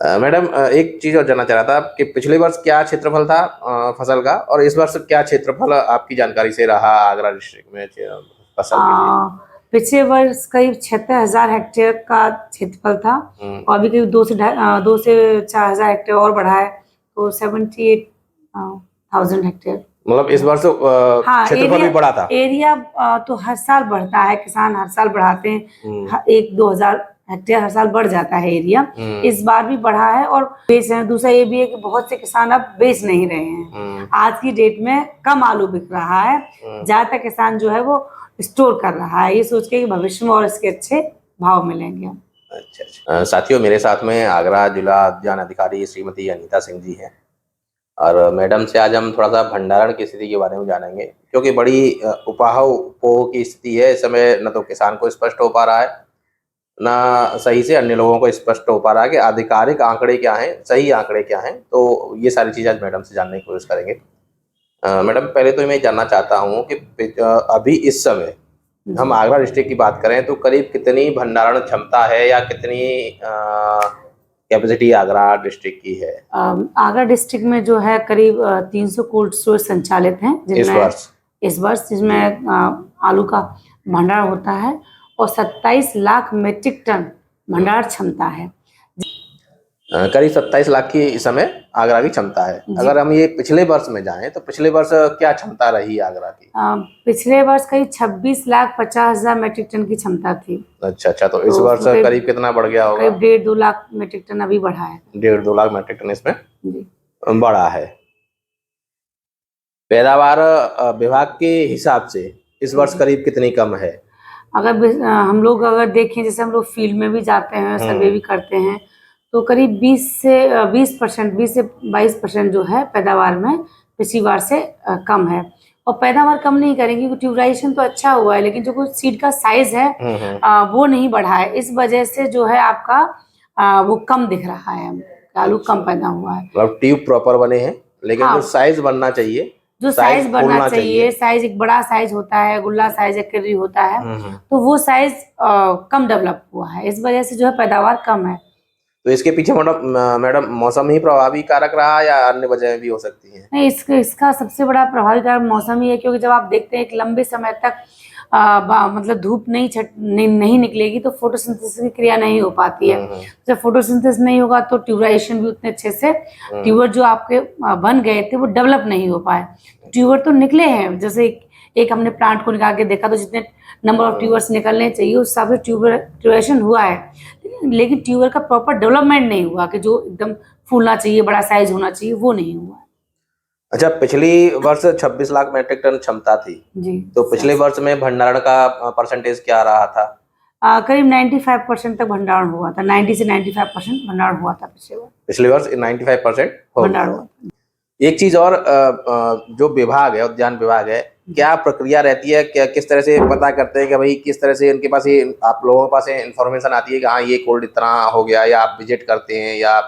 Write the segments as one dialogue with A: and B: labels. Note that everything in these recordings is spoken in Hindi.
A: मैडम, एक चीज और जानना चाह रहा था कि पिछले वर्ष क्या क्षेत्रफल था फसल का, और इस वर्ष क्या क्षेत्रफल आपकी जानकारी से रहा आगरा डिस्ट्रिक्ट में फसल के लिए?
B: पिछले वर्ष करीब 76,000 हेक्टेयर का क्षेत्रफल था और अभी करीब 2 से 4,000 हेक्टेयर और बढ़ा है, तो 78,000 हेक्टेयर।
A: मतलब इस वर्ष
B: हाँ,
A: क्षेत्रफल भी बढ़ा था।
B: एरिया तो हर साल बढ़ता है, किसान हर साल बढ़ाते हैं, 1-2 हजार हेक्टेयर हर साल बढ़ जाता है एरिया। इस बार भी बढ़ा है और बेच रहे हैं। दूसरा ये भी है कि बहुत से किसान अब बेच नहीं रहे हैं। आज की डेट में कम आलू बिक रहा है, ज्यादातर किसान जो है वो स्टोर कर रहा है, ये सोच के कि भविष्य में और इसके अच्छे भाव मिलेंगे।
A: अच्छा। साथियों, मेरे साथ में आगरा जिला उद्यान अधिकारी श्रीमती अनीता सिंह जी हैं, और मैडम से आज हम थोड़ा सा भंडारण की स्थिति के बारे में जानेंगे, क्योंकि बड़ी उपाह की स्थिति है इस समय। न तो किसान को स्पष्ट हो पा रहा है, ना सही से अन्य लोगों को स्पष्ट हो पा रहा है कि आधिकारिक आंकड़े क्या हैं, सही आंकड़े क्या हैं। तो ये सारी चीज़ आज मैडम से जानने की कोशिश करेंगे। मैडम, पहले तो मैं जानना चाहता हूँ कि अभी इस समय हम आगरा डिस्ट्रिक्ट की बात करें तो करीब कितनी भंडारण क्षमता है, या कितनी कैपेसिटी आगरा डिस्ट्रिक्ट की है?
B: आगरा डिस्ट्रिक्ट में जो है करीब 300 कोल्ड स्टोर संचालित हैं इस वर्ष जिसमें आलू का भंडार होता है और 27 लाख मीट्रिक टन भंडार क्षमता है।
A: करीब 27 लाख की इस समय आगरा की क्षमता है। अगर हम ये पिछले वर्ष में जाएं तो पिछले वर्ष क्या क्षमता रही आगरा की?
B: पिछले वर्ष करीब 26,50,000 मीट्रिक टन की क्षमता थी।
A: अच्छा, तो इस वर्ष करीब कितना बढ़ गया होगा?
B: करीब 1.5-2 लाख मीट्रिक टन अभी बढ़ा है।
A: 1.5-2 लाख मीट्रिक टन इसमें बढ़ा है। पैदावार विभाग के हिसाब से इस वर्ष करीब कितनी कम है?
B: अगर हम लोग अगर देखें, जैसे हम लोग फील्ड में भी जाते हैं, सर्वे भी करते हैं, तो करीब 20 से 22% जो है पैदावार में पिछली बार से कम है। और पैदावार कम नहीं करेंगे क्योंकि ट्यूबराइजेशन तो अच्छा हुआ है, लेकिन जो कुछ सीड का साइज है वो नहीं बढ़ा है। इस वजह से जो है आपका वो कम दिख रहा है, आलू कम पैदा हुआ है।
A: मतलब ट्यूब प्रॉपर बने हैं, लेकिन जो साइज बनना चाहिए,
B: जो साइज बनना चाहिए, साइज एक बड़ा साइज होता है, गुल्ला साइज एक किर्री होता है, तो वो साइज कम डेवलप हुआ है। इस वजह से जो है पैदावार कम है।
A: तो इसके पीछे मैडम मौसम ही प्रभावी कारक रहा, या अन्य वजह भी हो सकती है?
B: नहीं, इसका सबसे बड़ा प्रभावी कारक मौसम ही है, क्योंकि जब आप देखते हैं एक लंबे समय तक मतलब धूप नहीं निकलेगी तो फोटोसिंथेसिस की क्रिया नहीं हो पाती है। जब फोटोसिंथेसिस नहीं होगा तो ट्यूबराइजेशन भी उतने अच्छे से, ट्यूबर जो आपके बन गए थे वो डेवलप नहीं हो पाए। ट्यूबर तो निकले हैं, जैसे एक हमने प्लांट को निकाल के देखा तो जितने नंबर ऑफ ट्यूबर्स निकलने चाहिए उस हिसाब से ट्यूबरेशन हुआ है, लेकिन ट्यूबर का प्रॉपर डेवलपमेंट नहीं हुआ कि जो एकदम फूलना चाहिए, बड़ा साइज होना चाहिए, वो नहीं हुआ।
A: अच्छा, पिछली वर्ष 26 लाख मीट्रिक टन क्षमता थी जी, तो पिछले वर्ष में भंडारण का परसेंटेज क्या रहा था?
B: करीब 95% तक भंडारण हुआ था। 90 से 95% भंडारण हुआ था
A: पिछले वर्ष 95% भंडारण हुआ। एक चीज और, जो विभाग है, उद्यान विभाग है, क्या प्रक्रिया रहती है, क्या किस तरह से पता करते हैं कि भाई किस तरह से इनके पास ये आप लोगों के पास इन्फॉर्मेशन आती है कि हाँ ये कोल्ड इतना हो गया, या आप विजिट करते हैं, या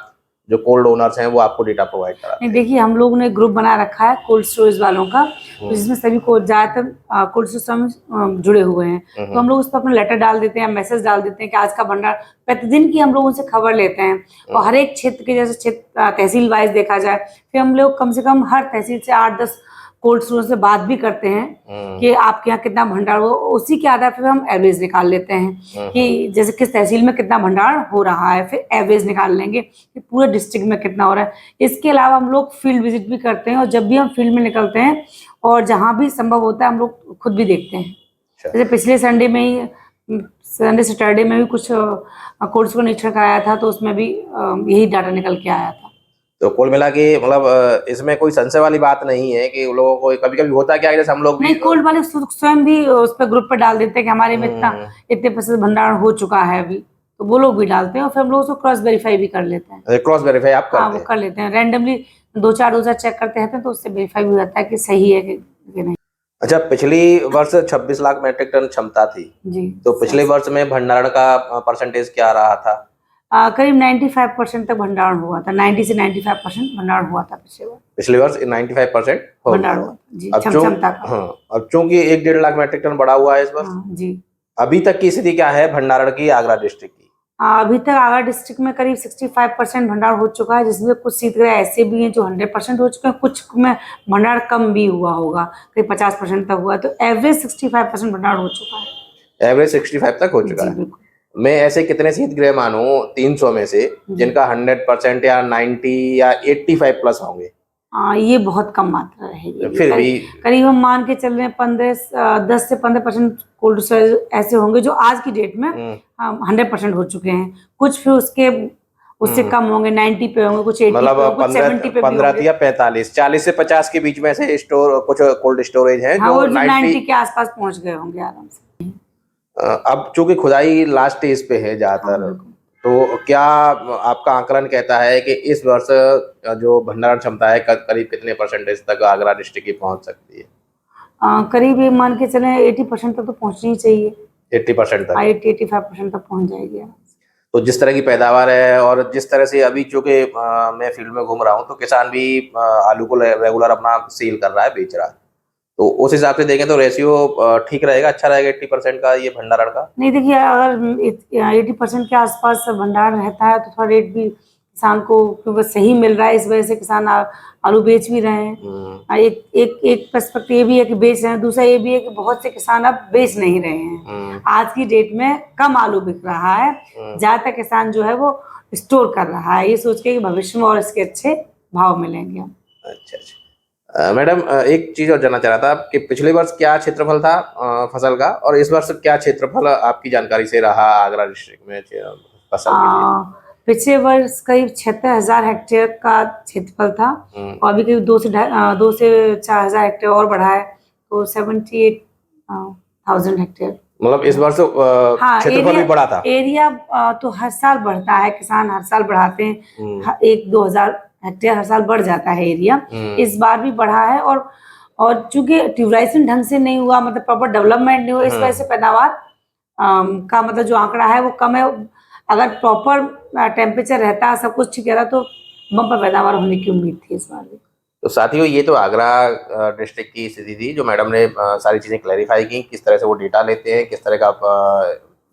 A: जो कोल्ड ओनर्स हैं वो आपको डेटा प्रोवाइड कराते हैं?
B: देखिए, हम लोगों ने ग्रुप बना रखा है कोल्ड स्टोरेज वालों का, जिसमें सभी को ज्यादातर कोल्ड स्टोरेज में जुड़े हुए हैं। तो हम लोग उस पर अपना लेटर डाल देते हैं, मैसेज डाल देते हैं कि आज का भंडार, प्रतिदिन की हम लोग उनसे खबर लेते हैं। और हर एक क्षेत्र के, जैसे तहसील वाइज देखा जाए, फिर हम लोग कम से कम हर तहसील से 8-10 कोल्ड स्टोर से बात भी करते हैं कि आपके यहाँ कितना भंडार हो। उसी के आधार पर हम एवरेज निकाल लेते हैं कि जैसे किस तहसील में कितना भंडार हो रहा है, फिर एवरेज निकाल लेंगे कि पूरे डिस्ट्रिक्ट में कितना हो रहा है। इसके अलावा हम लोग फील्ड विजिट भी करते हैं, और जब भी हम फील्ड में निकलते हैं और जहाँ भी संभव होता है हम लोग खुद भी देखते हैं। जैसे पिछले संडे सैटरडे में भी कुछ कोल्ड स्टोर निरीक्षण कराया था, तो उसमें भी यही डाटा निकल के आया था।
A: तो कुल मिला के मतलब इसमें कोई संशय वाली बात नहीं है कि लोगों को कभी कभी होता क्या है, जैसे हम लोग भी
B: नहीं, कोल्ड वाले स्वयं भी उस पर ग्रुप पे डाल देते हैं कि हमारे में इतने % भंडारण हो चुका है अभी, तो वो लोग भी डालते हैं और फिर हम लोग उसको क्रॉस वेरीफाई भी कर लेते हैं।
A: क्रॉस वेरीफाई आप करते हैं?
B: हाँ, वो कर लेते हैं, रैंडमली 2-4 चेक करते रहते हैं, तो उससे वेरीफाई भी हो जाता है कि सही है कि नहीं।
A: अच्छा, पिछली वर्ष 26 लाख मीट्रिक टन क्षमता थी जी, तो पिछले वर्ष में भंडारण का परसेंटेज क्या रहा था?
B: करीब 95% तक भंडारण हुआ था। 90 से 95% भंडारण हुआ था
A: पिछले वर्ष 95%
B: भंडारण हुआ जी, क्षमता का।
A: हाँ, अब चूंकि 1-1.5 लाख मीट्रिक टन बढ़ा हुआ है इस वर्ष जी। अभी तक की स्थिति क्या है भंडारण की आगरा डिस्ट्रिक्ट की?
B: अभी तक आगरा डिस्ट्रिक्ट में करीब 65% भंडारण हो चुका है, जिसमें कुछ शीतगृह ऐसे भी हैं जो 100% हो चुके हैं, कुछ में भंडारण कम भी हुआ होगा, करीब 50% तक हुआ है, तो एवरेज 65% भंडारण हो चुका है।
A: एवरेज 65 तक हो चुका
B: जी
A: है।
B: बिल्कुल।
A: मैं ऐसे कितने शीतगृह मानूं 300 में से जिनका 100% या 90 या 85 प्लस होंगे?
B: ये बहुत कम मात्रा रहेगी।
A: फिर भी
B: करीब हम मान के चल रहे हैं 10 से 15% कोल्ड स्टोरेज ऐसे होंगे जो आज की डेट में 100% हो चुके हैं। कुछ फिर उससे कम होंगे, 90 पे होंगे, कुछ 80 पे
A: मतलब
B: होंगे, कुछ 70 पे भी
A: 15
B: होंगे।
A: या 45, 40 से 50 के बीच में से स्टोर कुछ कोल्ड स्टोरेज हैं
B: हाँ,
A: जो
B: वो जो 90
A: 90।
B: के आसपास पहुंच गए होंगे आराम से।
A: अब चूंकि खुदाई लास्ट स्टेज पे है
B: हाँ
A: ज्यादातर,
B: बिल्कुल।
A: तो क्या आपका आंकलन कहता है कि इस वर्ष जो भंडारण क्षमता है करीब कितने परसेंटेज तक आगरा डिस्ट्रिक्ट की पहुंच सकती है?
B: करीब ये मान के चले 80% तक तो पहुंचनी ही चाहिए।
A: 80% तक?
B: 80-85% तक पहुंच जाएगी।
A: तो जिस तरह की पैदावार है और जिस तरह से अभी चूंकि मैं फील्ड में घूम रहा हूँ, तो किसान भी आलू को रेगुलर अपना सेल कर रहा है, बेच रहा है, तो उस हिसाब से देखें तो रेशियो ठीक रहेगा, अच्छा रहेगा 80% का ये भंडारण का?
B: नहीं, देखिए अगर 80% के आसपास भंडारण रहता है तो थोड़ा रेट भी किसान को क्योंकि सही मिल रहा है, इस वजह से किसान आलू बेच भी रहे हैं। एक एक एक पर्सपेक्टिव ये भी है कि बेच रहे हैं, दूसरा ये भी है कि बहुत से किसान अब बेच नहीं रहे हैं। आज की डेट में कम आलू बिक रहा है, ज्यादातर किसान जो है वो स्टोर कर रहा है, ये सोच के कि भविष्य में और इसके अच्छे भाव मिलेंगे।
A: अच्छा अच्छा। मैडम, एक चीज और जानना चाह रहा था कि पिछले वर्ष क्या क्षेत्रफल था फसल का, और इस वर्ष क्या क्षेत्रफल आपकी जानकारी से रहा आगरा डिस्ट्रिक्ट में फसल के लिए?
B: पिछले वर्ष करीब 76,000 हेक्टेयर का क्षेत्रफल था, और अभी करीब 2 से 4,000 हेक्टेयर और बढ़ा है, तो 78,000 हेक्टेयर।
A: मतलब इस वर्ष
B: हाँ,
A: क्षेत्रफल भी बढ़ा था?
B: एरिया तो हर साल बढ़ता है, किसान हर साल बढ़ाते हैं, 1-2 हजार हेक्टेयर हर साल बढ़ जाता है एरिया। इस बार भी बढ़ा है, और चूंकि ट्यूबलाइजेशन ढंग से नहीं हुआ, मतलब प्रॉपर डेवलपमेंट नहीं हुआ, इस वजह से पैदावार का मतलब जो आंकड़ा है वो कम है। अगर प्रॉपर टेम्परेचर रहता, सब कुछ ठीक रहता, तो बम्पर पैदावार होने की उम्मीद थी इस बार भी।
A: तो साथियों, ये तो आगरा डिस्ट्रिक्ट की स्थिति थी, जो मैडम ने सारी चीज़ें क्लैरिफाई की, किस तरह से वो डेटा लेते हैं, किस तरह का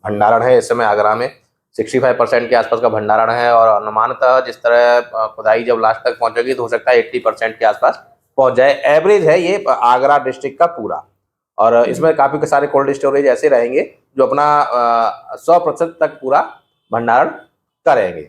A: भंडारण है इस समय आगरा में। 65% के आसपास का भंडारण है, और अनुमानतः जिस तरह खुदाई जब लास्ट तक पहुंचेगी तो हो सकता है 80% के आसपास पहुंच जाए। एवरेज है ये आगरा डिस्ट्रिक्ट का पूरा, और इसमें काफ़ी सारे कोल्ड स्टोरेज ऐसे रहेंगे जो अपना 100% तक पूरा भंडारण करेंगे।